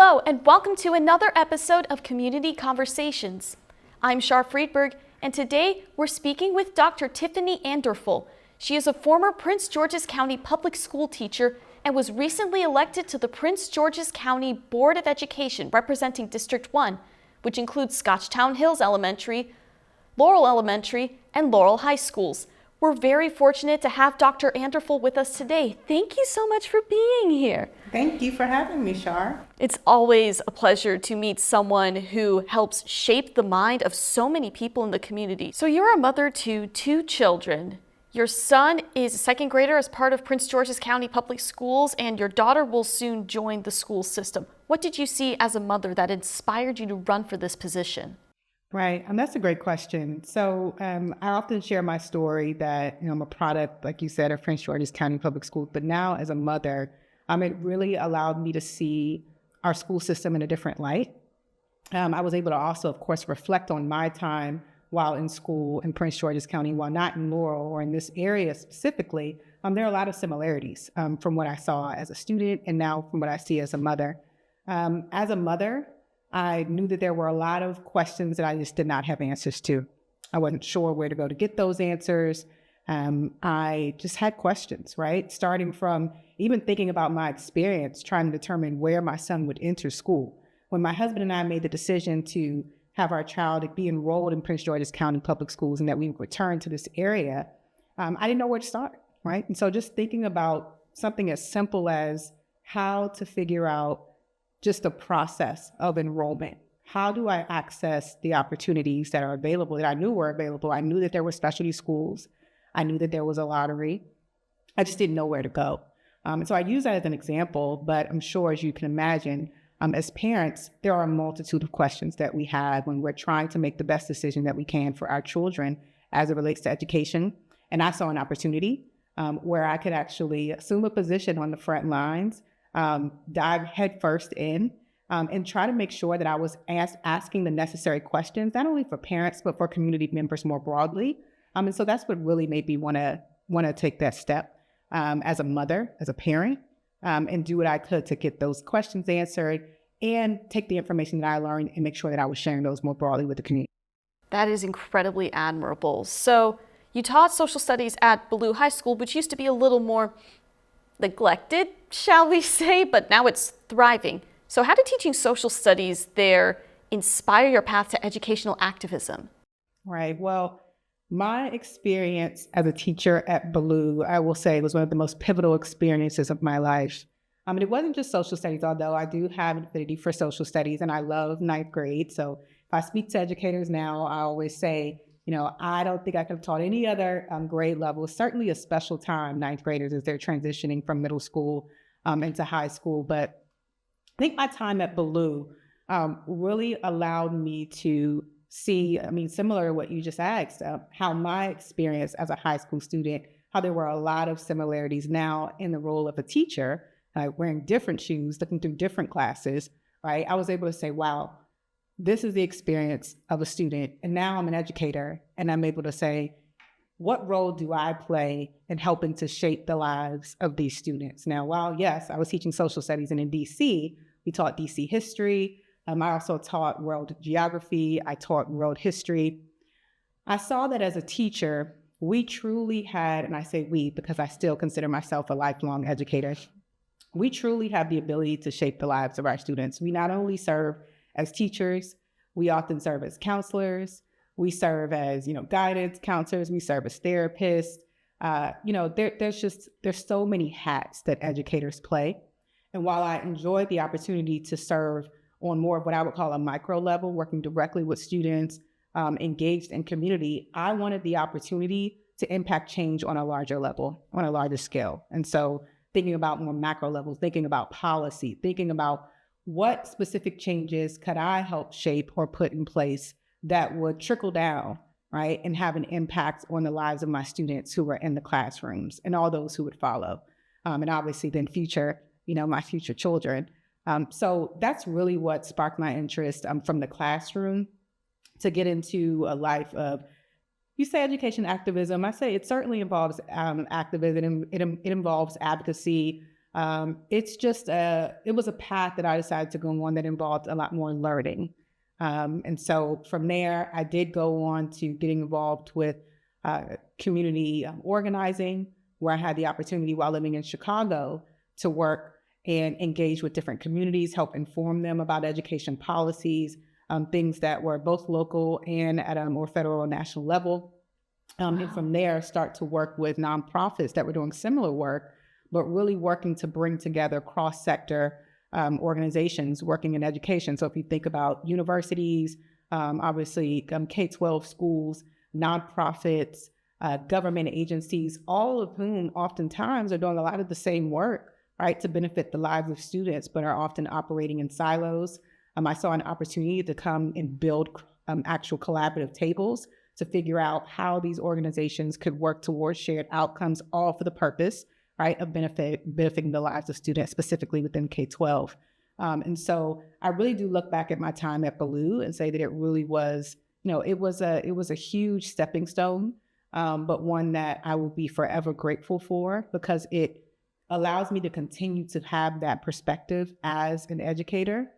Hello, and welcome to another episode of Community Conversations. I'm Char Freedberg, and today we're speaking with Dr. Tiffani Andorful. She is a former Prince George's County public school teacher and was recently elected to the Prince George's County Board of Education representing District 1, which includes Scotchtown Hills Elementary, Laurel Elementary, and Laurel High Schools. We're very fortunate to have Dr. Androful with us today. Thank you so much for being here. Thank you for having me, Char. It's always a pleasure to meet someone who helps shape the mind of so many people in the community. So you're a mother to two children. Your son is a second grader as part of Prince George's County Public Schools, and your daughter will soon join the school system. What did you see as a mother that inspired you to run for this position? Right, and that's a great question. So I often share my story that I'm a product, like you said, of Prince George's County Public Schools, but now as a mother, it really allowed me to see our school system in a different light. I was able to also, of course, reflect on my time while in school in Prince George's County, while not in Laurel or in this area specifically. There are a lot of similarities from what I saw as a student and now from what I see as a mother. As a mother, I knew that there were a lot of questions that I just did not have answers to. I wasn't sure where to go to get those answers. I just had questions, right? Starting from even thinking about my experience, trying to determine where my son would enter school. When my husband and I made the decision to have our child be enrolled in Prince George's County Public Schools and that we would return to this area, I didn't know where to start, right? And so just thinking about something as simple as how to figure out just the process of enrollment. How do I access the opportunities that are available, that I knew were available? I knew that there were specialty schools. I knew that there was a lottery. I just didn't know where to go. And so I use that as an example, but I'm sure, as you can imagine, as parents, there are a multitude of questions that we have when we're trying to make the best decision that we can for our children as it relates to education. And I saw an opportunity where I could actually assume a position on the front lines, dive headfirst in, and try to make sure that I was asking the necessary questions, not only for parents, but for community members more broadly. And so that's what really made me want to take that step as a mother, as a parent, and do what I could to get those questions answered and take the information that I learned and make sure that I was sharing those more broadly with the community. That is incredibly admirable. So you taught social studies at Laurel High School, which used to be a little more neglected, shall we say, but now it's thriving. So how did teaching social studies there inspire your path to educational activism? Right. Well, my experience as a teacher at Baloo, I will say, was one of the most pivotal experiences of my life. It wasn't just social studies, although I do have an affinity for social studies and I love ninth grade. So if I speak to educators now, I always say, I don't think I could have taught any other grade level. Certainly a special time, ninth graders, as they're transitioning from middle school into high school. But I think my time at Baloo really allowed me to see, similar to what you just asked, how my experience as a high school student, how there were a lot of similarities now in the role of a teacher, wearing different shoes, looking through different classes, right? I was able to say, wow, this is the experience of a student. And now I'm an educator and I'm able to say, what role do I play in helping to shape the lives of these students? Now, while yes, I was teaching social studies and in DC, we taught DC history. I also taught world geography. I taught world history. I saw that as a teacher, we truly had, and I say we because I still consider myself a lifelong educator, we truly have the ability to shape the lives of our students. We not only serve as teachers, we often serve as counselors. We serve as, guidance counselors. We serve as therapists. There's so many hats that educators play. And while I enjoyed the opportunity to serve on more of what I would call a micro level, working directly with students engaged in community, I wanted the opportunity to impact change on a larger level, on a larger scale. And so thinking about more macro levels, thinking about policy, thinking about what specific changes could I help shape or put in place that would trickle down, right, and have an impact on the lives of my students who were in the classrooms and all those who would follow, and obviously then my future children. So that's really what sparked my interest from the classroom to get into a life of, you say education activism, I say it certainly involves activism. It involves advocacy. It was a path that I decided to go on that involved a lot more learning. And so from there, I did go on to getting involved with community organizing, where I had the opportunity while living in Chicago to work and engage with different communities, help inform them about education policies, things that were both local and at a more federal or national level. And from there, start to work with nonprofits that were doing similar work, but really working to bring together cross-sector organizations working in education. So if you think about universities, obviously K-12 schools, nonprofits, government agencies, all of whom oftentimes are doing a lot of the same work, right, to benefit the lives of students, but are often operating in silos. I saw an opportunity to come and build actual collaborative tables to figure out how these organizations could work towards shared outcomes, all for the purpose, right, of benefiting the lives of students, specifically within K-12. And so I really do look back at my time at Ballou and say that it really was, it was a huge stepping stone, but one that I will be forever grateful for, because it allows me to continue to have that perspective as an educator,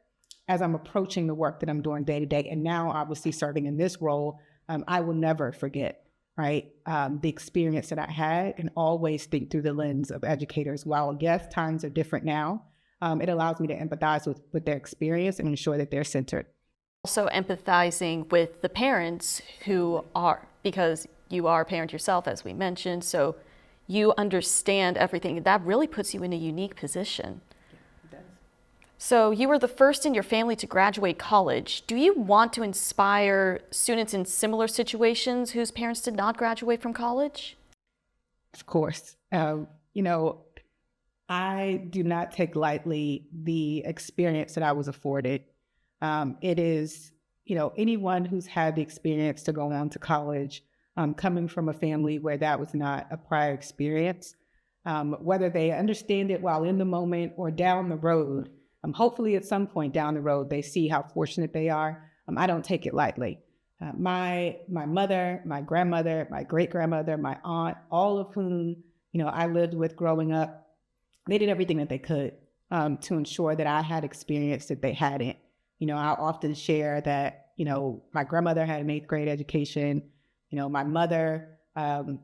as I'm approaching the work that I'm doing day to day. And now obviously serving in this role, I will never forget, right, the experience that I had, and always think through the lens of educators. While yes, times are different now, it allows me to empathize with their experience and ensure that they're centered. Also empathizing with the parents who are, because you are a parent yourself, as we mentioned, so you understand everything. That really puts you in a unique position. It does. So you were the first in your family to graduate college. Do you want to inspire students in similar situations whose parents did not graduate from college? Of course. I do not take lightly the experience that I was afforded. It is, anyone who's had the experience to go on to college, coming from a family where that was not a prior experience, whether they understand it while in the moment or down the road, hopefully at some point down the road, they see how fortunate they are. I don't take it lightly. My mother, my grandmother, my great-grandmother, my aunt, all of whom, I lived with growing up, they did everything that they could to ensure that I had experience that they hadn't. I often share that, my grandmother had an 8th grade education. My mother,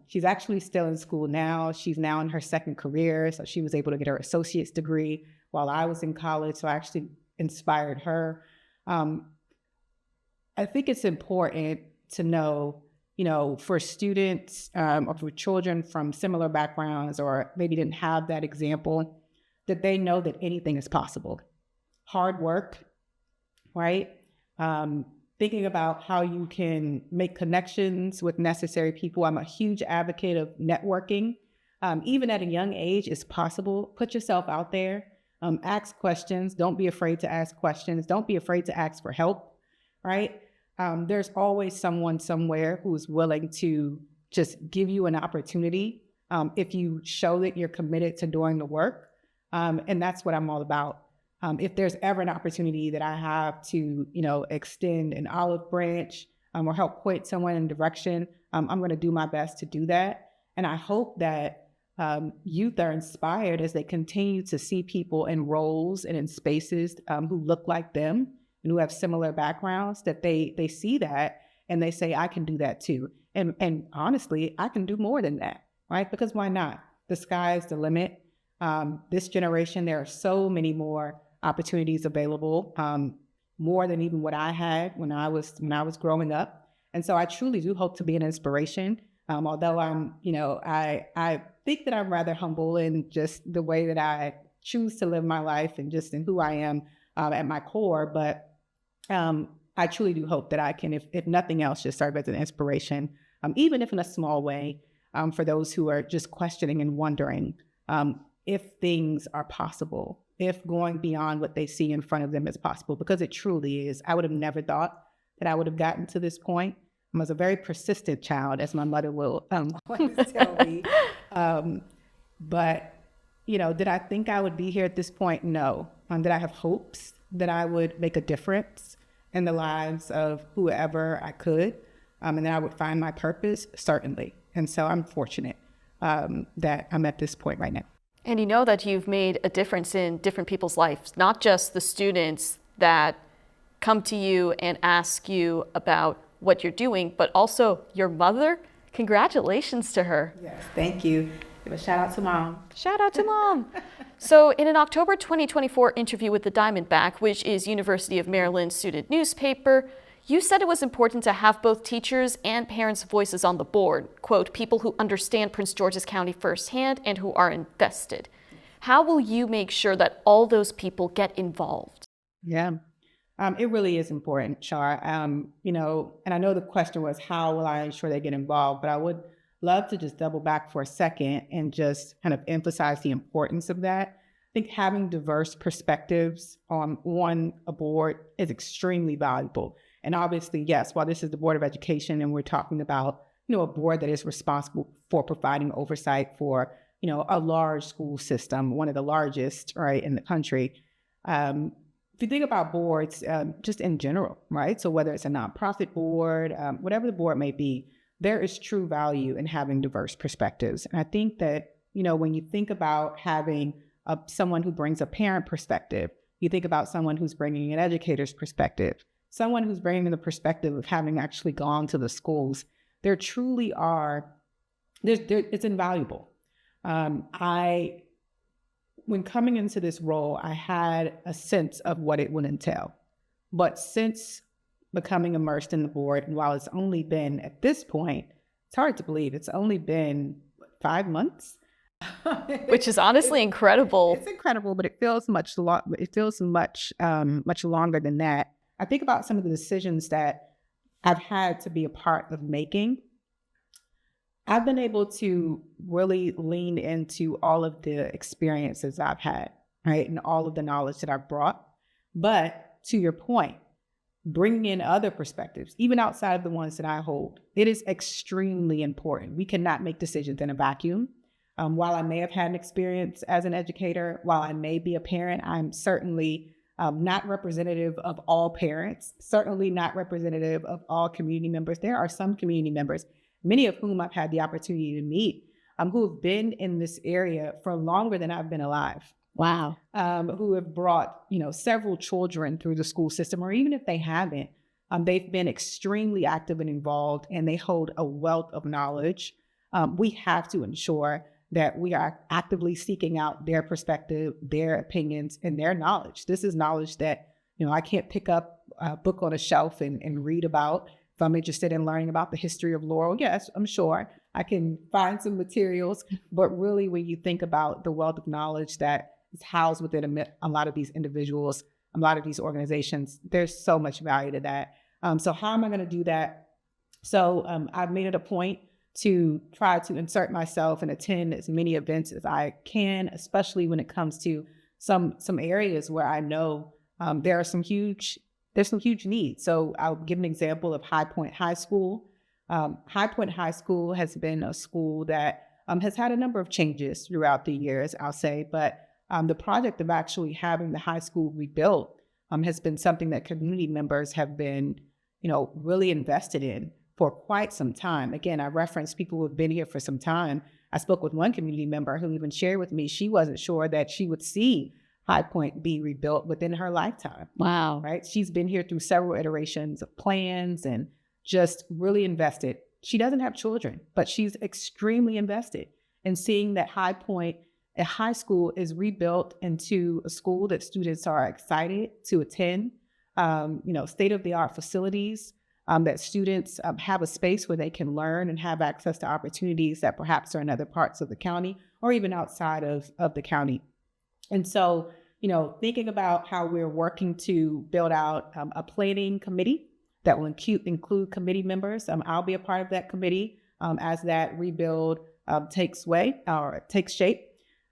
she's actually still in school now. She's now in her 2nd career. So she was able to get her associate's degree while I was in college. So I actually inspired her. I think it's important to know, for students or for children from similar backgrounds, or maybe didn't have that example, that they know that anything is possible. Hard work, right? Thinking about how you can make connections with necessary people. I'm a huge advocate of networking. Even at a young age, it's possible. Put yourself out there. Ask questions. Don't be afraid to ask questions. Don't be afraid to ask for help, right? There's always someone somewhere who's willing to just give you an opportunity if you show that you're committed to doing the work. And that's what I'm all about. If there's ever an opportunity that I have to, extend an olive branch or help point someone in a direction, I'm going to do my best to do that. And I hope that youth are inspired as they continue to see people in roles and in spaces who look like them and who have similar backgrounds, that they see that and they say, I can do that too. And honestly, I can do more than that, right? Because why not? The sky's the limit. This generation, there are so many more opportunities available, more than even what I had when I was growing up. And so I truly do hope to be an inspiration. Although I'm, I think that I'm rather humble in just the way that I choose to live my life and just in who I am at my core. But I truly do hope that I can, if nothing else, just serve as an inspiration, even if in a small way, for those who are just questioning and wondering if things are possible, if going beyond what they see in front of them is possible, because it truly is. I would have never thought that I would have gotten to this point. I was a very persistent child, as my mother will always tell me. But, did I think I would be here at this point? No. Did I have hopes that I would make a difference in the lives of whoever I could, and that I would find my purpose? Certainly. And so I'm fortunate that I'm at this point right now. And you know that you've made a difference in different people's lives, not just the students that come to you and ask you about what you're doing, but also your mother. Congratulations to her. Yes, thank you. Give a shout out to Mom. Shout out to Mom. So in an October 2024 interview with the Diamondback, which is University of Maryland student newspaper, you said it was important to have both teachers and parents' voices on the board, quote, people who understand Prince George's County firsthand and who are invested. How will you make sure that all those people get involved? Yeah, it really is important, Char. You know, and I know the question was, how will I ensure they get involved? But I would love to just double back for a second and just kind of emphasize the importance of that. I think having diverse perspectives on a board is extremely valuable. And obviously, yes, while this is the Board of Education and we're talking about, you know, a board that is responsible for providing oversight for, you know, a large school system, one of the largest, right, in the country. If you think about boards, just in general, right? So whether it's a nonprofit board, whatever the board may be, there is true value in having diverse perspectives. And I think that, you know, when you think about having someone who brings a parent perspective, you think about someone who's bringing an educator's perspective, someone who's bringing the perspective of having actually gone to the schools, there truly are, it's invaluable. When coming into this role, I had a sense of what it would entail. But since becoming immersed in the board, and while it's only been, at this point, it's hard to believe, it's only been 5 months. Which is honestly incredible. It's incredible, but it feels much longer than that. I think about some of the decisions that I've had to be a part of making. I've been able to really lean into all of the experiences I've had, right? And all of the knowledge that I've brought. But to your point, bringing in other perspectives, even outside of the ones that I hold, it is extremely important. We cannot make decisions in a vacuum. While I may have had an experience as an educator, while I may be a parent, I'm certainly not representative of all parents, certainly not representative of all community members. There are some community members, many of whom I've had the opportunity to meet, who have been in this area for longer than I've been alive. Wow. Who have brought, you know, several children through the school system, or even if they haven't, they've been extremely active and involved, and they hold a wealth of knowledge. We have to ensure that we are actively seeking out their perspective, their opinions, and their knowledge. This is knowledge that, you know, I can't pick up a book on a shelf and read about. If I'm interested in learning about the history of Laurel, yes, I'm sure I can find some materials. But really, when you think about the wealth of knowledge that is housed within a lot of these individuals, a lot of these organizations, there's so much value to that. So how am I going to do that? So I've made it a point to try to insert myself and attend as many events as I can, especially when it comes to some areas where I know there's some huge needs. So I'll give an example of High Point High School. High Point High School has been a school that has had a number of changes throughout the years, I'll say, but the project of actually having the high school rebuilt has been something that community members have been, you know, really invested in for quite some time. Again, I referenced people who have been here for some time. I spoke with one community member who even shared with me she wasn't sure that she would see High Point be rebuilt within her lifetime. Wow. Right? She's been here through several iterations of plans and just really invested. She doesn't have children, but she's extremely invested in seeing that High Point, a high school, is rebuilt into a school that students are excited to attend, you know, state-of-the-art facilities, that students have a space where they can learn and have access to opportunities that perhaps are in other parts of the county or even outside of the county. And so, you know, thinking about how we're working to build out a planning committee that will include committee members. I'll be a part of that committee as that rebuild takes shape.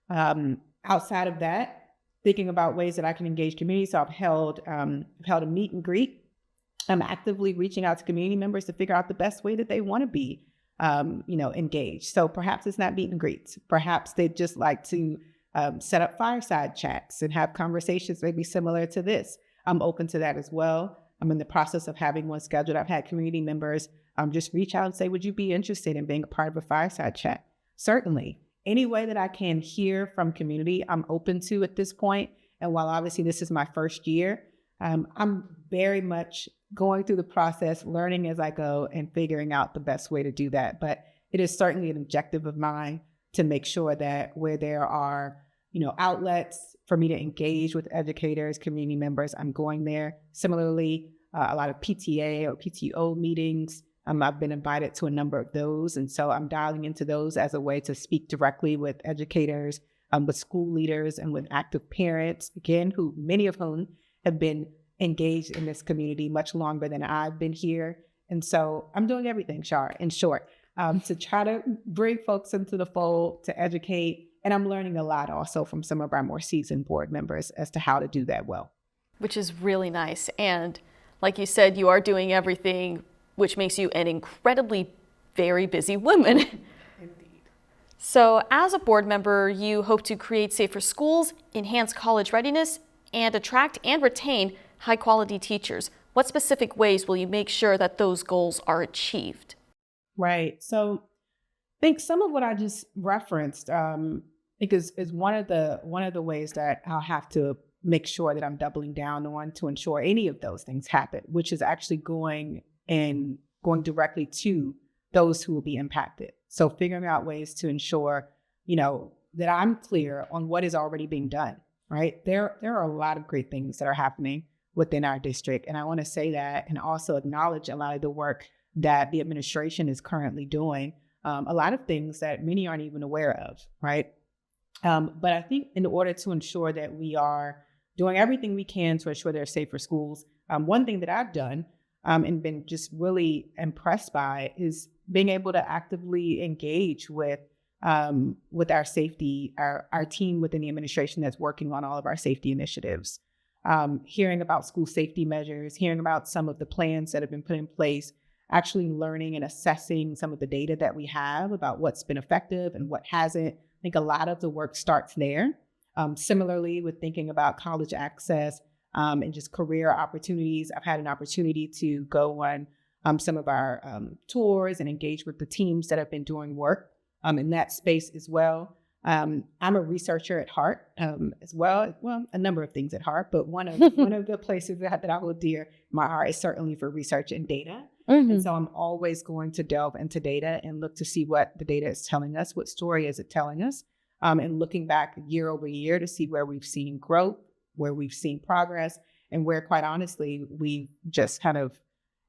Outside of that, thinking about ways that I can engage community. So I've held a meet and greet. I'm actively reaching out to community members to figure out the best way that they want to be, you know, engaged. So perhaps it's not meet and greets. Perhaps they'd just like to set up fireside chats and have conversations maybe similar to this. I'm open to that as well. I'm in the process of having one scheduled. I've had community members just reach out and say, would you be interested in being a part of a fireside chat? Certainly. any way that I can hear from community, I'm open to at this point. And while obviously this is my first year, I'm very much going through the process, learning as I go and figuring out the best way to do that. But it is certainly an objective of mine to make sure that where there are, outlets for me to engage with educators, community members, I'm going there. Similarly, a lot of PTA or PTO meetings, I've been invited to a number of those. And so I'm dialing into those as a way to speak directly with educators, with school leaders, and with active parents, again, who many of whom have been engaged in this community much longer than I've been here. And so I'm doing everything, Char, in short, to try to bring folks into the fold, to educate. And I'm learning a lot also from some of our more seasoned board members as to how to do that well. Which is really nice. And like you said, you are doing everything, which makes you an incredibly very busy woman. Indeed. So as a board member, you hope to create safer schools, enhance college readiness, and attract and retain high quality teachers. What specific ways will you make sure that those goals are achieved? Right. So I think some of what I just referenced, because is one of the ways that I'll have to make sure that I'm doubling down on to ensure any of those things happen, which is actually going directly to those who will be impacted. So figuring out ways to ensure, that I'm clear on what is already being done, right? There are a lot of great things that are happening within our district. And I want to say that and also acknowledge a lot of the work that the administration is currently doing, a lot of things that many aren't even aware of, right? But I think in order to ensure that we are doing everything we can to ensure there are safer schools, one thing that I've done and been just really impressed by is being able to actively engage with our safety, our team within the administration that's working on all of our safety initiatives, hearing about school safety measures, hearing about some of the plans that have been put in place, actually learning and assessing some of the data that we have about what's been effective and what hasn't. I think a lot of the work starts there. Similarly, with thinking about college access and just career opportunities, I've had an opportunity to go on some of our tours and engage with the teams that have been doing work in that space as well. I'm a researcher at heart as well. Well, a number of things at heart, but one of the places that I hold dear my heart is certainly for research and data. Mm-hmm. And so I'm always going to delve into data and look to see what the data is telling us, what story is it telling us, and looking back year over year to see where we've seen growth, where we've seen progress, and where, quite honestly, we've just kind of,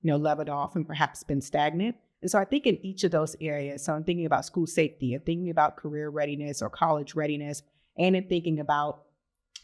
leveled off and perhaps been stagnant. And so I think in each of those areas, so I'm thinking about school safety and thinking about career readiness or college readiness, and in thinking about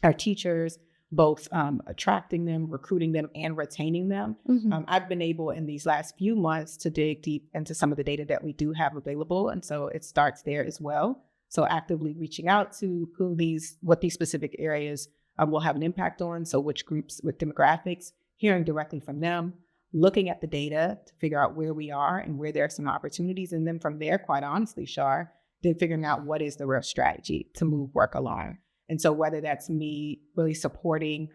our teachers, both attracting them, recruiting them, and retaining them. Mm-hmm. I've been able in these last few months to dig deep into some of the data that we do have available. And so it starts there as well. So actively reaching out to what these specific areas will have an impact on. So which groups with demographics, hearing directly from them, looking at the data to figure out where we are and where there are some opportunities. And then from there, quite honestly, Char, then figuring out what is the real strategy to move work along. And so whether that's me really supporting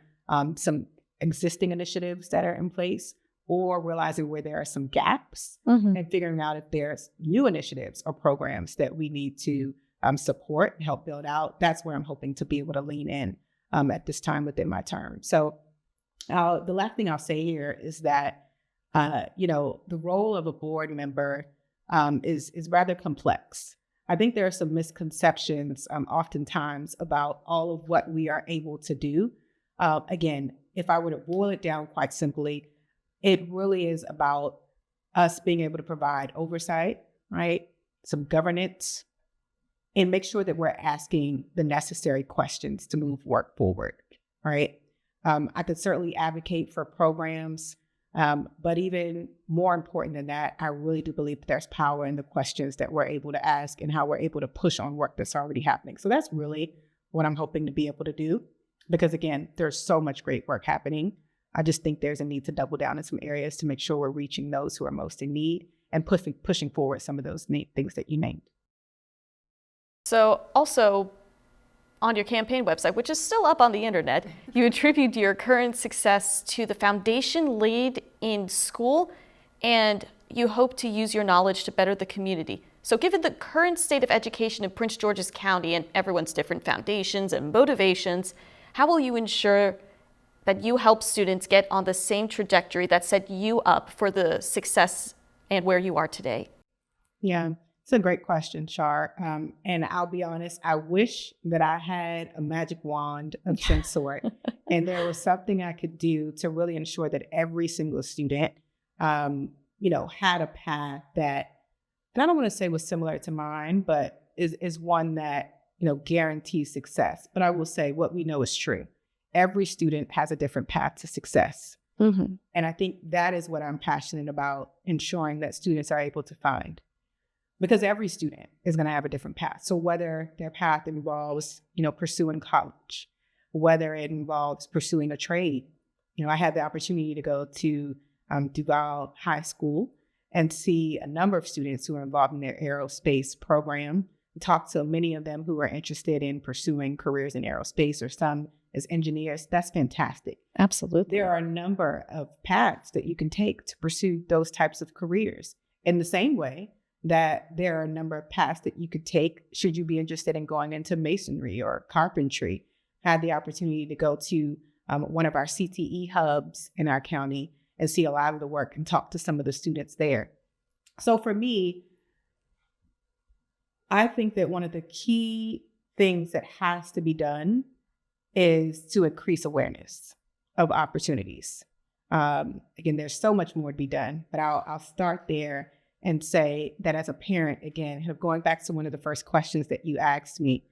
some existing initiatives that are in place or realizing where there are some gaps mm-hmm. and figuring out if there's new initiatives or programs that we need to support and help build out, that's where I'm hoping to be able to lean in at this time within my term. So the last thing I'll say here is that, the role of a board member is rather complex. I think there are some misconceptions oftentimes about all of what we are able to do. Again, if I were to boil it down quite simply, it really is about us being able to provide oversight, right? Some governance, and make sure that we're asking the necessary questions to move work forward, right? I could certainly advocate for programs, but even more important than that, I really do believe that there's power in the questions that we're able to ask and how we're able to push on work that's already happening. So that's really what I'm hoping to be able to do, because again, there's so much great work happening. I just think there's a need to double down in some areas to make sure we're reaching those who are most in need and pushing forward some of those things that you named. So also, on your campaign website, which is still up on the internet, you attribute your current success to the foundation laid in school, and you hope to use your knowledge to better the community. So given the current state of education in Prince George's County and everyone's different foundations and motivations, how will you ensure that you help students get on the same trajectory that set you up for the success and where you are today? Yeah, it's a great question, Char. And I'll be honest, I wish that I had a magic wand of some sort and there was something I could do to really ensure that every single student, had a path that, and I don't want to say was similar to mine, but is one that, guarantees success. But I will say what we know is true. Every student has a different path to success. Mm-hmm. And I think that is what I'm passionate about, ensuring that students are able to find. Because every student is going to have a different path. So whether their path involves, pursuing college, whether it involves pursuing a trade. I had the opportunity to go to Laurel High School and see a number of students who are involved in their aerospace program, talk to many of them who are interested in pursuing careers in aerospace or some as engineers. That's fantastic. Absolutely. There are a number of paths that you can take to pursue those types of careers. In the same way that there are a number of paths that you could take should you be interested in going into masonry or carpentry. I had the opportunity to go to one of our CTE hubs in our county and see a lot of the work and talk to some of the students there. So for me, I think that one of the key things that has to be done is to increase awareness of opportunities. Again, there's so much more to be done, but I'll start there and say that as a parent, again, going back to one of the first questions that you asked me,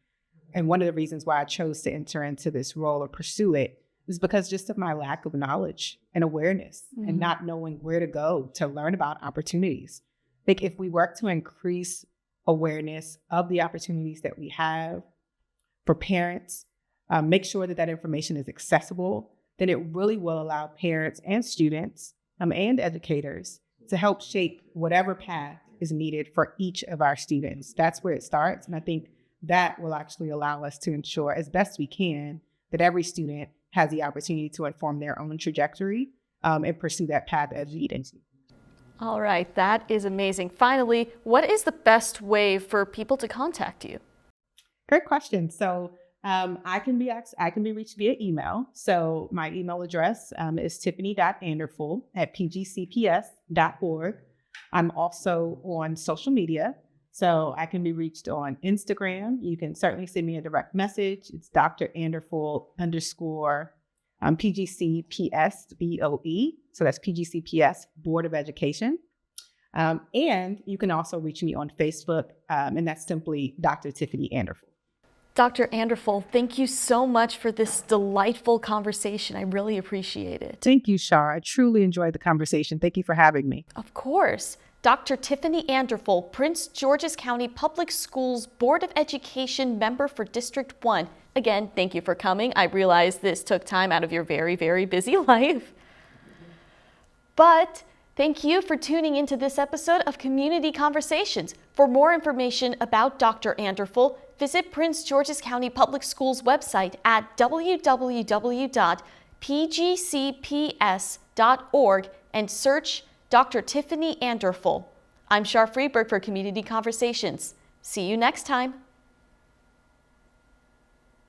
and one of the reasons why I chose to enter into this role or pursue it is because just of my lack of knowledge and awareness and not knowing where to go to learn about opportunities. I think if we work to increase awareness of the opportunities that we have for parents, make sure that information is accessible, then it really will allow parents and students and educators to help shape whatever path is needed for each of our students. That's where it starts. And I think that will actually allow us to ensure as best we can that every student has the opportunity to inform their own trajectory and pursue that path as needed. All right, that is amazing. Finally, what is the best way for people to contact you? Great question. So I can be reached via email. So my email address is tiffani.andorful@pgcps.org. I'm also on social media. So I can be reached on Instagram. You can certainly send me a direct message. It's Dr. Andorful _ PGCPS BOE. So that's PGCPS Board of Education. And you can also reach me on Facebook, and that's simply Dr. Tiffani Andorful. Dr. Androful, thank you so much for this delightful conversation. I really appreciate it. Thank you, Char. I truly enjoyed the conversation. Thank you for having me. Of course. Dr. Tiffani Andorful, Prince George's County Public Schools Board of Education member for District 1. Again, thank you for coming. I realize this took time out of your very, very busy life. But thank you for tuning into this episode of Community Conversations. For more information about Dr. Andorful, visit Prince George's County Public Schools website at www.pgcps.org and search Dr. Tiffani Andorful. I'm Char Freedberg for Community Conversations. See you next time.